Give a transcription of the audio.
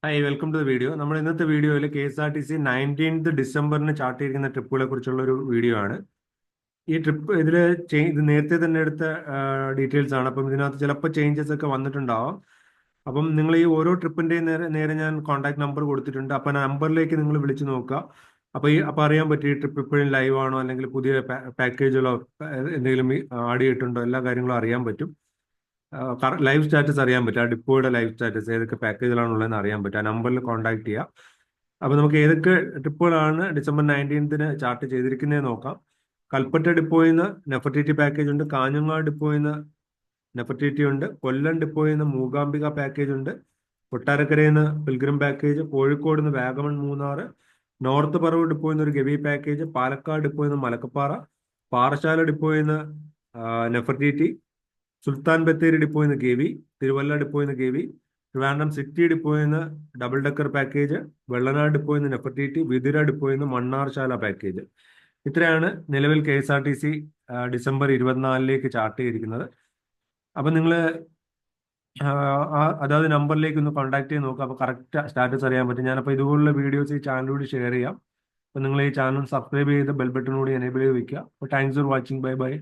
Hi welcome to the video. നമ്മൾ ഇന്നത്തെ വീഡിയോയിൽ KSRTC 19th ഡിസംബറിന് ചാർട്ട് ചെയ്തിരിക്കുന്ന ട്രിപ്പുകളെ കുറിച്ചുള്ള ഒരു വീഡിയോ ആണ്. ഈ ട്രിപ്പ് ഇത് നേരത്തെ തന്നെ എടുത്ത ഡീറ്റെയിൽസ് ആണ്. അപ്പം ഇതിനകത്ത് ചിലപ്പോൾ ചേഞ്ചസ് ഒക്കെ വന്നിട്ടുണ്ടാവാം. അപ്പം നിങ്ങൾ ഈ ഓരോ ട്രിപ്പിന്റെയും നേരെ നേരെ ഞാൻ കോൺടാക്ട് നമ്പർ കൊടുത്തിട്ടുണ്ട്. അപ്പം ആ നമ്പറിലേക്ക് നിങ്ങൾ വിളിച്ചു നോക്കുക. അപ്പോൾ അറിയാൻ പറ്റും ഈ ട്രിപ്പ് ഇപ്പോഴും ലൈവ് ആണോ, അല്ലെങ്കിൽ പുതിയ പാക്കേജുകളോ എന്തെങ്കിലും ആഡ് ചെയ്തിട്ടുണ്ടോ, എല്ലാ കാര്യങ്ങളും അറിയാൻ പറ്റും. ലൈവ് സ്റ്റാറ്റസ് അറിയാൻ പറ്റും. ആ ഡിപ്പോയുടെ ലൈവ് സ്റ്റാറ്റസ് ഏതൊക്കെ പാക്കേജിലാണുള്ളതെന്ന് അറിയാൻ പറ്റും. ആ നമ്പറിൽ കോൺടാക്ട് ചെയ്യുക. അപ്പോൾ നമുക്ക് ഏതൊക്കെ ട്രിപ്പുകളാണ് ഡിസംബർ 19th ചാർട്ട് ചെയ്തിരിക്കുന്നത് നോക്കാം. കൽപ്പറ്റ ഡിപ്പോയിൽ നിന്ന് നെഫർട്ടിറ്റി പാക്കേജ് ഉണ്ട്. കാഞ്ഞങ്ങാട് ഡിപ്പോയിൽ നിന്ന് നെഫർട്ടിറ്റി ഉണ്ട്. കൊല്ലം ഡിപ്പോയിൽ നിന്ന് മൂകാംബിക പാക്കേജ് ഉണ്ട്. കൊട്ടാരക്കരയിൽ നിന്ന് പിൽഗ്രിം പാക്കേജ്. കോഴിക്കോട് നിന്ന് വാഗമൺ മൂന്നാറ്. നോർത്ത് പറവൂർ ഡിപ്പോയിൽ നിന്ന് ഒരു ഗവി പാക്കേജ്. പാലക്കാട് ഡിപ്പോയിൽ നിന്ന് മലക്കപ്പാറ. പാറശാല ഡിപ്പോയിൽ നിന്ന് നെഫർട്ടിറ്റി. സുൽത്താൻ ബത്തേരി ഡിപ്പോയിൽ നിന്ന് ഗവി. തിരുവല്ല ഡിപ്പോയിൽ നിന്ന് ഗവി. ട്രിവാൻഡ്രം സിറ്റി ഡിപ്പോയിൽ നിന്ന് ഡബിൾ ഡെക്കർ പാക്കേജ്. വെള്ളനാട് ഡിപ്പോയിൽ നിന്ന് നെഫർട്ടിറ്റി. വിതുര ഡിപ്പോയിൽ നിന്ന് മണ്ണാർശാല പാക്കേജ്. ഇത്രയാണ് നിലവിൽ KSRTC ഡിസംബർ 24ലേക്ക് ചാർട്ട് ചെയ്തിരിക്കുന്നത്. അപ്പം നിങ്ങൾ അതായത് നമ്പറിലേക്ക് ഒന്ന് കോൺടാക്ട് ചെയ്ത് നോക്കുക. അപ്പോൾ കറക്റ്റ് സ്റ്റാറ്റസ് അറിയാൻ പറ്റും. ഞാനപ്പോൾ ഇതുപോലുള്ള വീഡിയോസ് ഈ ചാനലിലൂടെ ഷെയർ ചെയ്യാം. അപ്പോൾ നിങ്ങൾ ഈ ചാനൽ സബ്സ്ക്രൈബ് ചെയ്ത് ബെൽ ബട്ടൺ കൂടി എനേബിൾ ചെയ്ത് വെക്കുക. അപ്പോൾ thanks for watching. Bye bye.